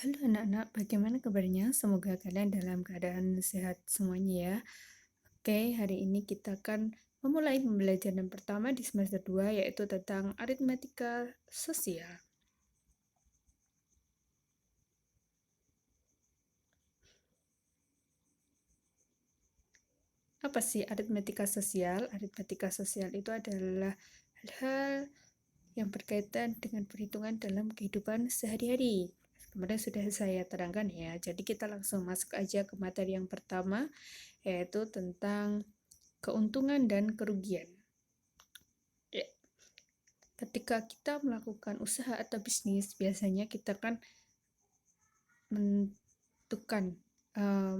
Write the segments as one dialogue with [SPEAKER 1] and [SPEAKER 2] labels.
[SPEAKER 1] Halo anak-anak, bagaimana kabarnya? Semoga kalian dalam keadaan sehat semuanya ya. Oke, hari ini kita akan memulai pembelajaran pertama di semester 2 yaitu tentang aritmatika sosial. Apa sih aritmatika sosial? Aritmatika sosial itu adalah hal-hal yang berkaitan dengan perhitungan dalam kehidupan sehari-hari. Kemarin sudah saya terangkan ya, jadi kita langsung masuk aja ke materi yang pertama, yaitu tentang keuntungan dan kerugian. Ya, ketika kita melakukan usaha atau bisnis, biasanya kita kan menentukan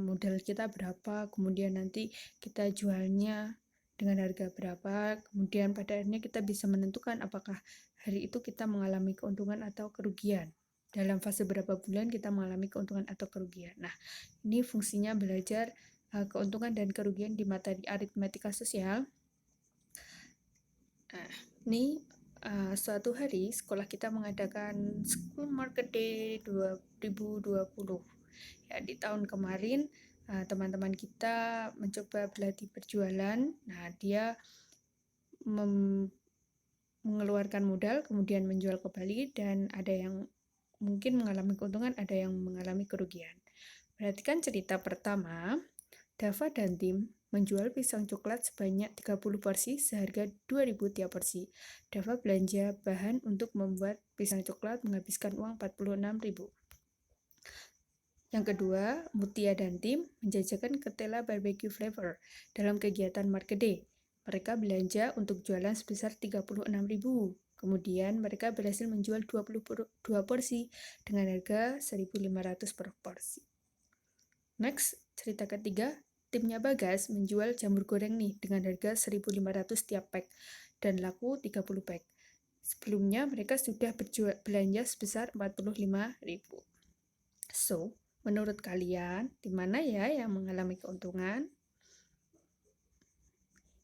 [SPEAKER 1] modal kita berapa, kemudian nanti kita jualnya dengan harga berapa, kemudian pada akhirnya kita bisa menentukan apakah hari itu kita mengalami keuntungan atau kerugian. Dalam fase berapa bulan kita mengalami keuntungan atau kerugian. Nah, ini fungsinya belajar keuntungan dan kerugian di materi aritmatika sosial. Nah, ini suatu hari sekolah kita mengadakan School Market Day 2020. Ya, di tahun kemarin teman-teman kita mencoba berlatih berjualan. Nah, dia mengeluarkan modal, kemudian menjual kembali, dan ada yang mungkin mengalami keuntungan, ada yang mengalami kerugian. Perhatikan cerita pertama. Dava dan tim menjual pisang coklat sebanyak 30 porsi seharga 2.000 tiap porsi. Dava belanja bahan untuk membuat pisang coklat menghabiskan uang 46.000. Yang kedua, Mutia dan tim menjajakan ketela barbecue flavor dalam kegiatan Market Day. Mereka belanja untuk jualan sebesar 36.000. Kemudian mereka berhasil menjual 22 porsi dengan harga 1.500 per porsi. Next, cerita ketiga, timnya Bagas menjual jamur goreng nih dengan harga 1.500 tiap pack dan laku 30 pack. Sebelumnya mereka sudah belanja sebesar 45.000. So, menurut kalian, di mana ya yang mengalami keuntungan?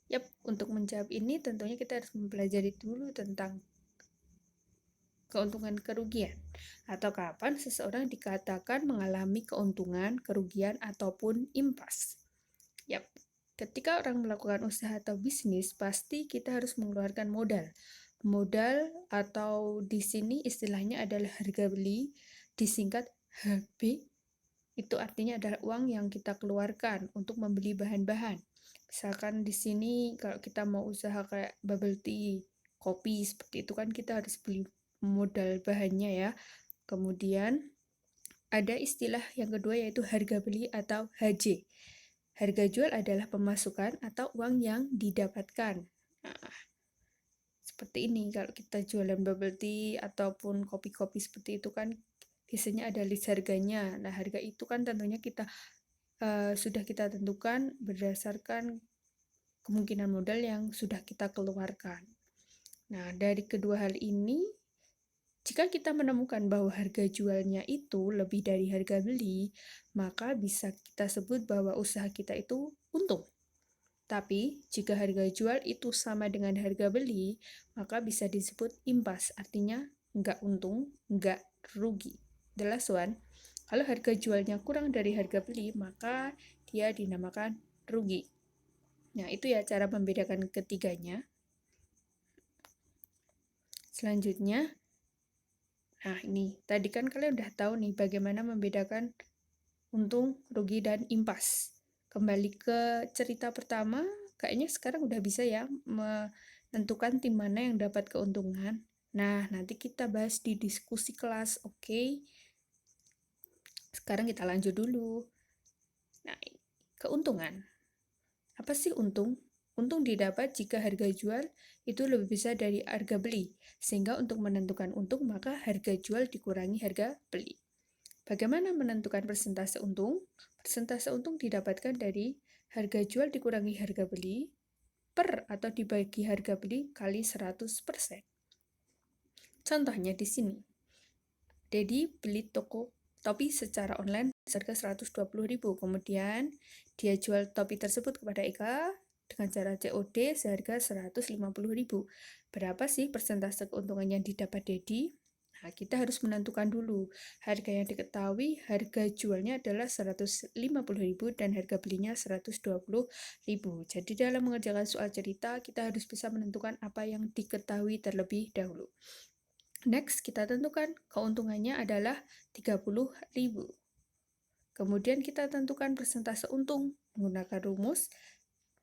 [SPEAKER 1] Yap, untuk menjawab ini tentunya kita harus mempelajari dulu tentang keuntungan kerugian atau kapan seseorang dikatakan mengalami keuntungan, kerugian, ataupun impas. Yap, ketika orang melakukan usaha atau bisnis, pasti kita harus mengeluarkan modal. Modal atau di sini istilahnya adalah harga beli, disingkat HB. Itu artinya adalah uang yang kita keluarkan untuk membeli bahan-bahan. Misalkan di sini kalau kita mau usaha kayak bubble tea, kopi, seperti itu kan kita harus beli modal bahannya ya. Kemudian ada istilah yang kedua yaitu harga beli atau HJ. Harga jual adalah pemasukan atau uang yang didapatkan. Nah, seperti ini kalau kita jualan bubble tea ataupun kopi-kopi seperti itu kan biasanya ada list harganya. Nah, harga itu kan tentunya kita sudah kita tentukan berdasarkan kemungkinan modal yang sudah kita keluarkan. Nah, dari kedua hal ini, jika kita menemukan bahwa harga jualnya itu lebih dari harga beli, maka bisa kita sebut bahwa usaha kita itu untung. Tapi, jika harga jual itu sama dengan harga beli, maka bisa disebut impas, artinya nggak untung, nggak rugi. The last one, kalau harga jualnya kurang dari harga beli, maka dia dinamakan rugi. Nah, itu ya cara membedakan ketiganya. Selanjutnya, nah ini, tadi kan kalian udah tahu nih bagaimana membedakan untung, rugi, dan impas. Kembali ke cerita pertama, kayaknya sekarang udah bisa ya menentukan tim mana yang dapat keuntungan. Nah, nanti kita bahas di diskusi kelas, oke? Sekarang kita lanjut dulu. Nah, keuntungan. Apa sih untung? Untung didapat jika harga jual itu lebih besar dari harga beli. Sehingga untuk menentukan untung, maka harga jual dikurangi harga beli. Bagaimana menentukan persentase untung? Persentase untung didapatkan dari harga jual dikurangi harga beli per atau dibagi harga beli kali 100%. Contohnya di sini. Dedi beli topi secara online seharga 120.000. Kemudian dia jual topi tersebut kepada Eka dengan cara COD seharga 150.000. Berapa sih persentase keuntungan yang didapat Dedi? Nah, kita harus menentukan dulu. Harga yang diketahui, harga jualnya adalah 150.000 dan harga belinya 120.000. Jadi dalam mengerjakan soal cerita, kita harus bisa menentukan apa yang diketahui terlebih dahulu. Next, kita tentukan keuntungannya adalah 30.000. Kemudian kita tentukan persentase untung menggunakan rumus.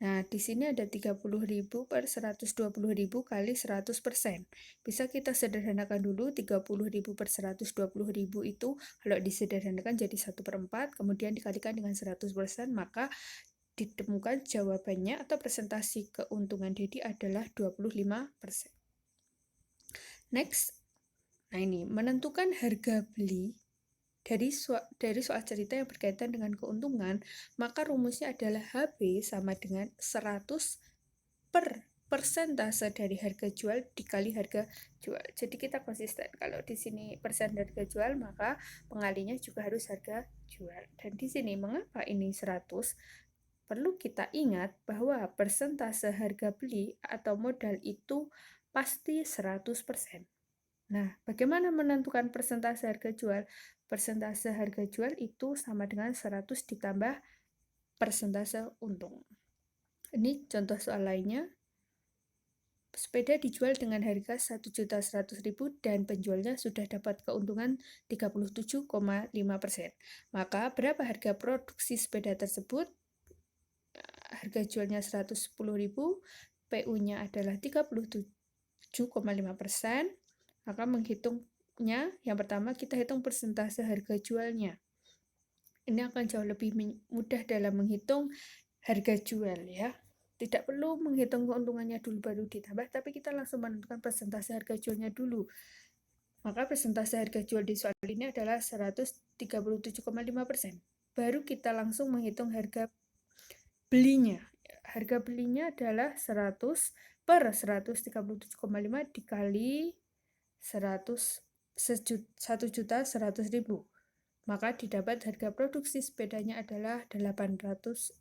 [SPEAKER 1] Nah, di sini ada 30.000 per 120.000 kali 100%. Bisa kita sederhanakan dulu, 30.000 per 120.000 itu kalau disederhanakan jadi 1/4, kemudian dikalikan dengan 100%, maka ditemukan jawabannya atau presentasi keuntungan Dedi adalah 25%. Next, nah ini, menentukan harga beli dari soal cerita yang berkaitan dengan keuntungan, maka rumusnya adalah HB sama dengan 100 per persentase dari harga jual dikali harga jual. Jadi kita konsisten. Kalau di sini persen harga jual, maka pengalinya juga harus harga jual. Dan di sini mengapa ini 100? Perlu kita ingat bahwa persentase harga beli atau modal itu pasti 100%. Nah, bagaimana menentukan persentase harga jual? Persentase harga jual itu sama dengan 100 ditambah persentase untung. Ini contoh soal lainnya. Sepeda dijual dengan harga 1.100.000 dan penjualnya sudah dapat keuntungan 37,5%. Maka berapa harga produksi sepeda tersebut? Harga jualnya 110.000, PU-nya adalah 37,5%. Maka menghitungnya, yang pertama kita hitung persentase harga jualnya. Ini akan jauh lebih mudah dalam menghitung harga jual ya. Tidak perlu menghitung keuntungannya dulu baru ditambah, tapi kita langsung menentukan persentase harga jualnya dulu. Maka persentase harga jual di soal ini adalah 137,5%. Baru kita langsung menghitung harga belinya. Harga belinya adalah 100 per 137,5 dikali 1.100.000. Maka didapat harga produksi sepedanya adalah Rp800.000.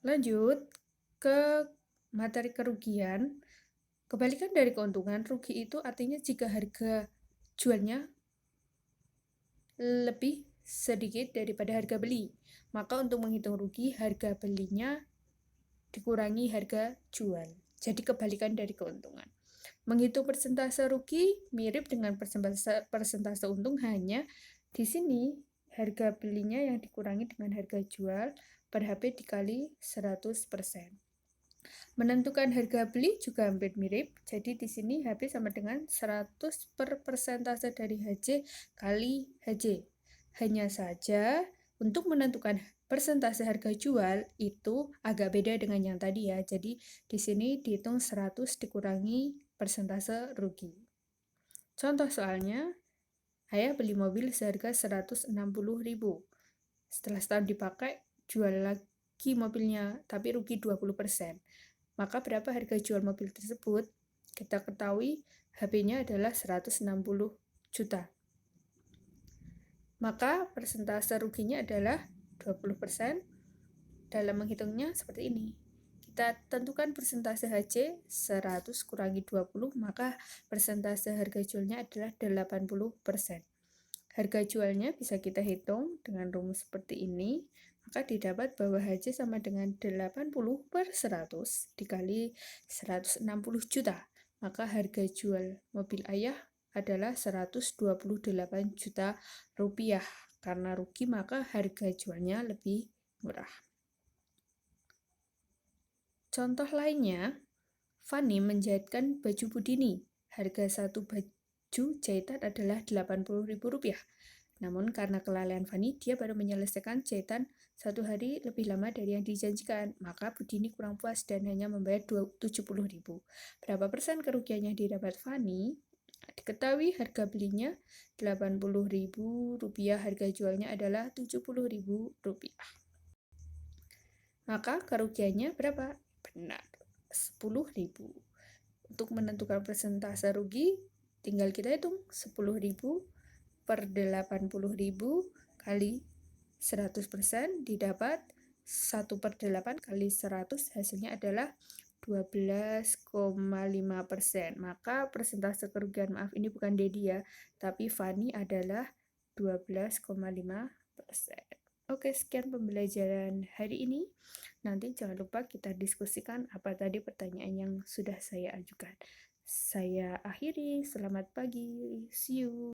[SPEAKER 1] Lanjut ke materi kerugian. Kebalikan dari keuntungan, rugi itu artinya jika harga jualnya lebih sedikit daripada harga beli. Maka untuk menghitung rugi, harga belinya dikurangi harga jual. Jadi kebalikan dari keuntungan. Menghitung persentase rugi mirip dengan persentase untung, hanya di sini harga belinya yang dikurangi dengan harga jual per HB dikali 100%. Menentukan harga beli juga hampir mirip, jadi di sini HB sama dengan 100 per persentase dari HJ kali HJ. Hanya saja untuk menentukan persentase harga jual itu agak beda dengan yang tadi ya. Jadi di sini dihitung 100 dikurangi persentase rugi. Contoh soalnya, ayah beli mobil seharga 160.000. Setelah setahun dipakai, jual lagi mobilnya, tapi rugi 20%. Maka berapa harga jual mobil tersebut? Kita ketahui HB-nya adalah 160 juta. Maka persentase ruginya adalah 20%. Dalam menghitungnya seperti ini. Kita tentukan persentase HJ 100 kurangi 20, maka persentase harga jualnya adalah 80%. Harga jualnya bisa kita hitung dengan rumus seperti ini, maka didapat bahwa HJ sama dengan 80 per 100 dikali 160 juta. Maka harga jual mobil ayah adalah 128 juta rupiah. Karena rugi maka harga jualnya lebih murah. Contoh lainnya, Fani menjahitkan baju Budini. Harga satu baju jahitan adalah Rp80.000. Namun karena kelalaian Fani, dia baru menyelesaikan jahitan 1 hari lebih lama dari yang dijanjikan. Maka Budini kurang puas dan hanya membayar Rp70.000. Berapa persen kerugiannya didapat Fani? Diketahui harga belinya Rp80.000, harga jualnya adalah Rp70.000. Maka kerugiannya berapa? Benar, 10.000. Untuk menentukan persentase rugi, tinggal kita hitung 10.000 per 80.000 kali 100% didapat 1/8 kali 100, hasilnya adalah 12,5%. Maka persentase kerugian, maaf ini bukan Dedi ya, tapi Fani adalah 12,5%. Oke, sekian pembelajaran hari ini. Nanti jangan lupa kita diskusikan apa tadi pertanyaan yang sudah saya ajukan. Saya akhiri, selamat pagi, see you.